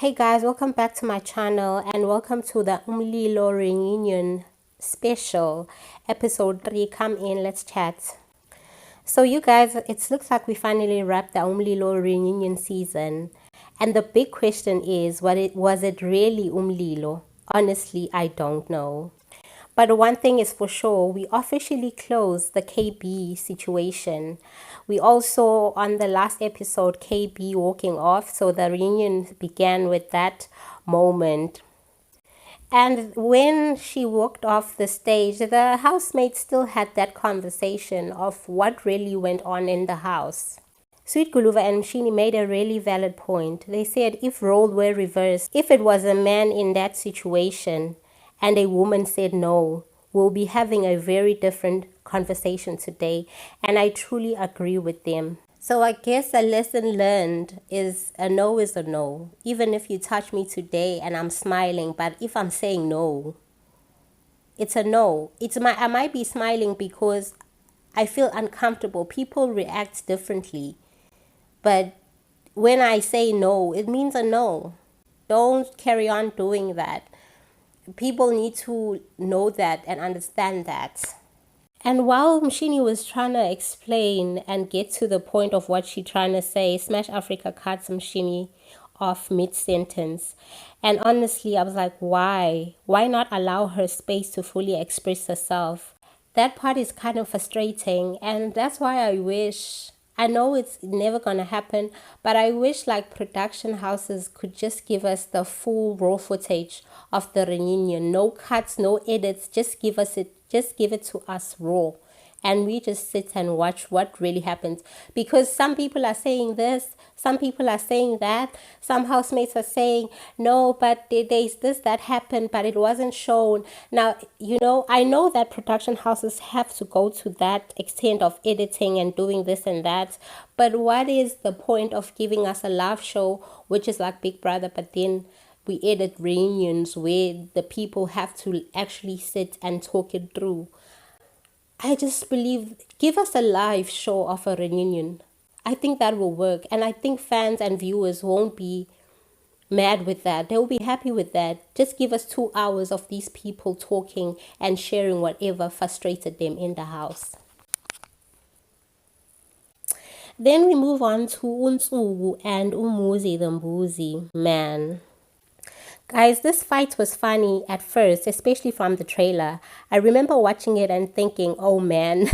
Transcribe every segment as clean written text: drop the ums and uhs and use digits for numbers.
Hey guys, welcome back to my channel and welcome to the Umlilo Reunion special episode 3. Come in, let's chat. So you guys, it looks like we finally wrapped the Umlilo Reunion season, and the big question is, was it really Umlilo? Honestly, I don't know. But one thing is for sure, we officially closed the KayB situation. We also, on the last episode, KayB walking off, so the reunion began with that moment. And when she walked off the stage, the housemates still had that conversation of what really went on in the house. Sweet Guluva and Mshini made a really valid point. They said if roles were reversed, if it was a man in that situation and a woman said no, we'll be having a very different conversation today. And I truly agree with them. So I guess a lesson learned is a no is a no. Even if you touch me today and I'm smiling, but if I'm saying no, it's a no. I might be smiling because I feel uncomfortable. People react differently. But when I say no, it means a no. Don't carry on doing that. People need to know that and understand that. And while Mshini was trying to explain and get to the point of what she's trying to say, Smash Afrika cuts Mshini off mid-sentence. And honestly, I was like, why? Why not allow her space to fully express herself? That part is kind of frustrating, and that's why I know it's never gonna happen, but I wish like production houses could just give us the full raw footage of the reunion. No cuts, no edits, just give it to us raw. And we just sit and watch what really happens. Because some people are saying this, some people are saying that, some housemates are saying, no, but there's this that happened, but it wasn't shown. Now, I know that production houses have to go to that extent of editing and doing this and that. But what is the point of giving us a live show, which is like Big Brother, but then we edit reunions where the people have to actually sit and talk it through? I just believe, give us a live show of a reunion. I think that will work. And I think fans and viewers won't be mad with that. They'll be happy with that. Just give us 2 hours of these people talking and sharing whatever frustrated them in the house. Then we move on to Nsuku and Muzi the Mbuzi. Man. Guys, this fight was funny at first, especially from the trailer. I remember watching it and thinking, oh man,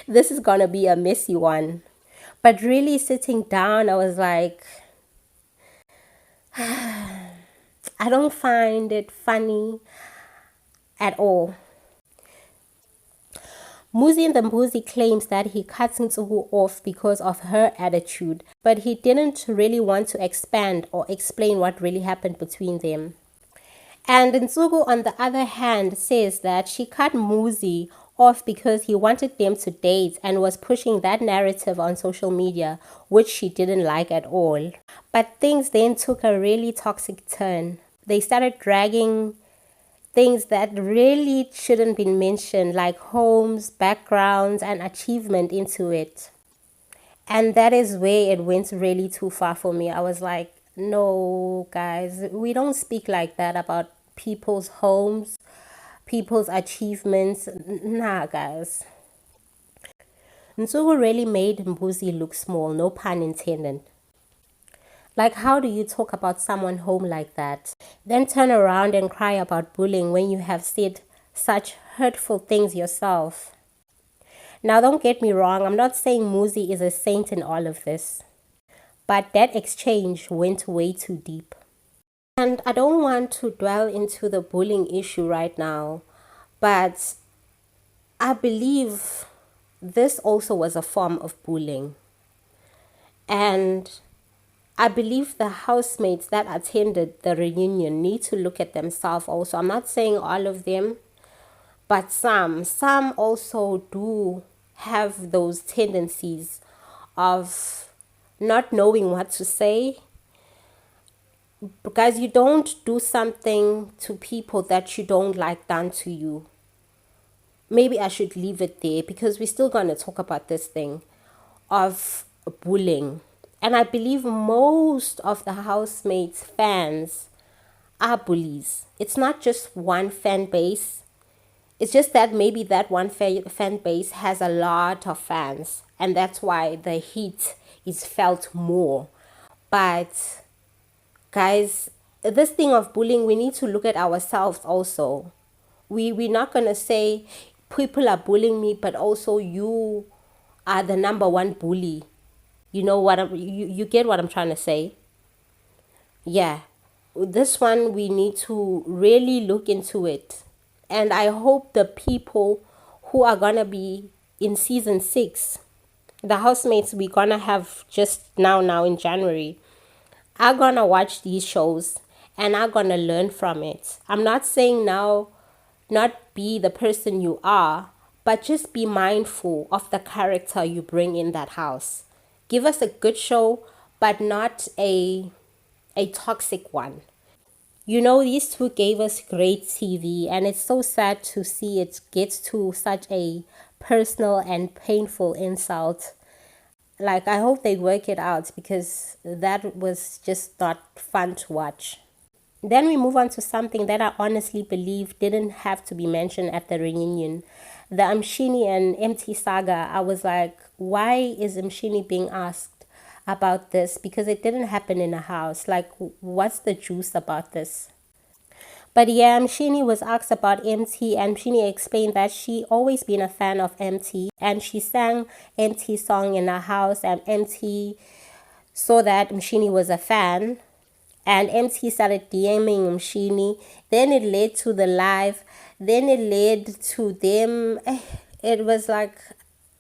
this is gonna be a messy one. But really sitting down, I was like, I don't find it funny at all. Muzi and the Muzi claims that he cuts Nsuku off because of her attitude, but he didn't really want to expand or explain what really happened between them. And Nsuku, on the other hand, says that she cut Muzi off because he wanted them to date and was pushing that narrative on social media, which she didn't like at all. But things then took a really toxic turn. They started dragging things that really shouldn't be mentioned, like homes, backgrounds, and achievement into it. And that is where it went really too far for me. I was like, no, guys, we don't speak like that about people's homes, people's achievements. Nah, guys. Nsuku really made Mbuzi look small, no pun intended. Like, how do you talk about someone's home like that? Then turn around and cry about bullying when you have said such hurtful things yourself. Now, don't get me wrong, I'm not saying Muzi is a saint in all of this. But that exchange went way too deep. And I don't want to dwell into the bullying issue right now, but I believe this also was a form of bullying. And I believe the housemates that attended the reunion need to look at themselves also. I'm not saying all of them, but some also do have those tendencies of not knowing what to say. Because you don't do something to people that you don't like done to you. Maybe I should leave it there because we're still going to talk about this thing of bullying. And I believe most of the housemates' fans are bullies. It's not just one fan base. It's just that maybe that one fan base has a lot of fans, and that's why the heat is felt more. But guys, this thing of bullying, we need to look at ourselves also. We're not gonna say people are bullying me, but also you are the number one bully. You know what you get what I'm trying to say? Yeah. This one we need to really look into it. And I hope the people who are gonna be in season 6, the housemates we're gonna have just now in January, are gonna watch these shows and are gonna learn from it. I'm not saying now not be the person you are, but just be mindful of the character you bring in that house. Give us a good show, but not a toxic one. You know, these two gave us great TV, and it's so sad to see it get to such a personal and painful insult. Like, I hope they work it out because that was just not fun to watch. Then we move on to something that I honestly believe didn't have to be mentioned at the reunion. The Mshini and Emtee saga. I was like, why is Mshini being asked about this? Because it didn't happen in a house. Like, what's the juice about this? But yeah, Mshini was asked about Emtee, and Mshini explained that she always been a fan of Emtee, and she sang Emtee's song in her house, and Emtee saw that Mshini was a fan, and Emtee started DMing Mshini. Then it led to the live. Then it led to them. It was like,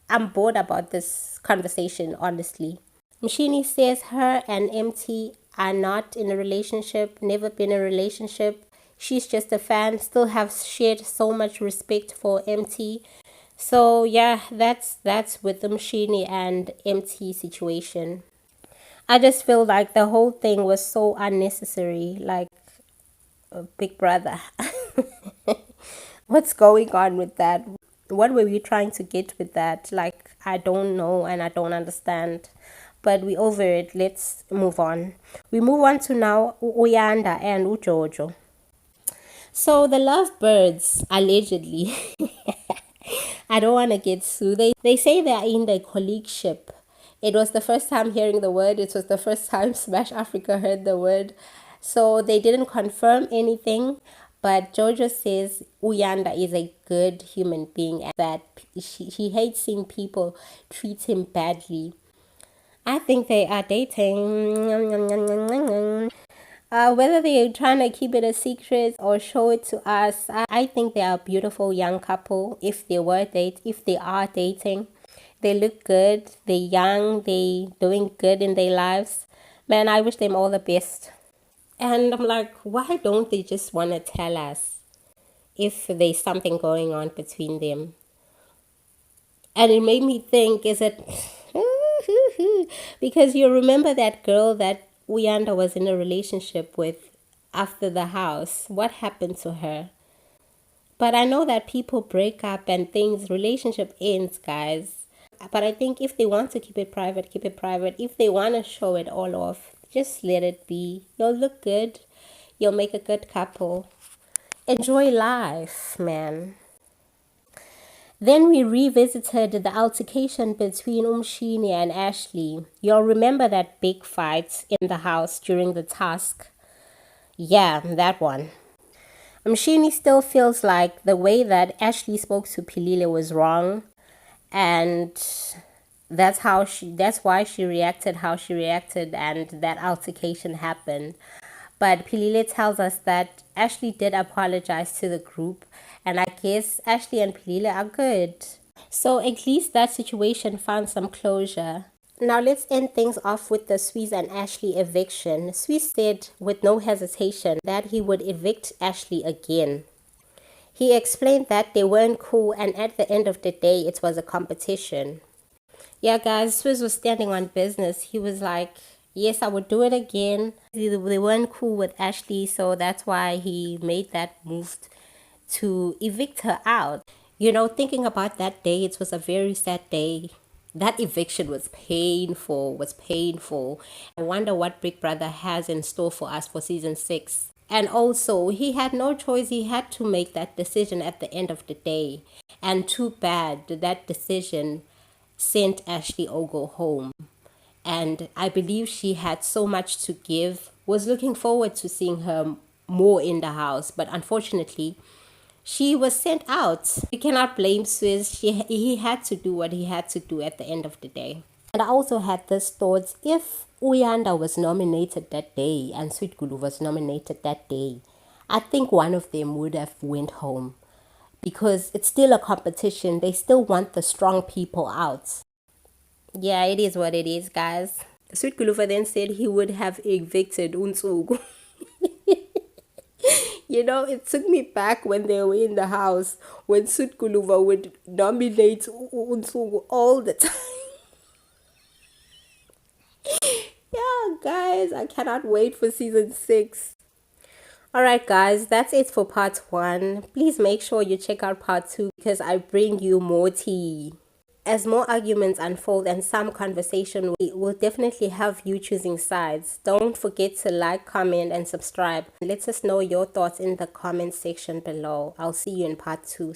I'm bored about this conversation, honestly. Mshini says her and Emtee are not in a relationship, never been in a relationship. She's just a fan, still have shared so much respect for Emtee. So yeah, that's with the Mshini and Emtee situation. I just feel like the whole thing was so unnecessary, like Big Brother. What's going on with that? What were we trying to get with that? Like, I don't know and I don't understand. But we over it. Let's move on. We move on to now Uyanda and Jojo. So the lovebirds, allegedly, I don't want to get sued. They say they are in the colleagueship. It was the first time hearing the word. It was the first time Smash Africa heard the word. So they didn't confirm anything. But Jojo says Uyanda is a good human being and that he hates seeing people treat him badly. I think they are dating. Whether they're trying to keep it a secret or show it to us, I think they are a beautiful young couple. If they are dating, they look good. They're young. They doing good in their lives. Man, I wish them all the best. And I'm like, why don't they just want to tell us if there's something going on between them? And it made me think, is it because you remember that girl that Uyanda was in a relationship with after the house? What happened to her? But I know that people break up and things, relationship ends, guys. But I think if they want to keep it private, keep it private. If they want to show it all off, just let it be. You'll look good. You'll make a good couple. Enjoy life, man. Then we revisited the altercation between Mshini and Ashley. You'll remember that big fight in the house during the task. Yeah, that one. Mshini still feels like the way that Ashley spoke to Pilile was wrong, and that's why she reacted how she reacted, and that altercation happened. But Pilile tells us that Ashley did apologize to the group, and I guess Ashley and Pilile are good. So at least that situation found some closure. Now let's end things off with the Swiss and Ashley eviction. Swiss said with no hesitation that he would evict Ashley again. He explained that they weren't cool and at the end of the day it was a competition. Yeah guys, Swiss was standing on business. He was like, yes, I would do it again. They weren't cool with Ashley, so that's why he made that move to evict her out. You know, thinking about that day, it was a very sad day. That eviction was painful, was painful. I wonder what Big Brother has in store for us for season 6. And also, he had no choice. He had to make that decision at the end of the day. And too bad that decision sent Ashley Ogo home. And I believe she had so much to give. Was looking forward to seeing her more in the house. But unfortunately, she was sent out. We cannot blame Swizz. He had to do what he had to do at the end of the day. And I also had this thought, if Uyanda was nominated that day and Sweet Gulu was nominated that day, I think one of them would have went home. Because it's still a competition. They still want the strong people out. Yeah, it is what it is, guys. Sweet Guluva then said he would have evicted Nsuku. You know, it took me back when they were in the house, when Sweet Guluva would nominate Nsuku all the time. Yeah, guys, I cannot wait for season 6. Alright, guys, that's it for part 1. Please make sure you check out part 2 because I bring you more tea. As more arguments unfold and some conversation will definitely have you choosing sides. Don't forget to like, comment, and subscribe. Let us know your thoughts in the comment section below. I'll see you in part 2.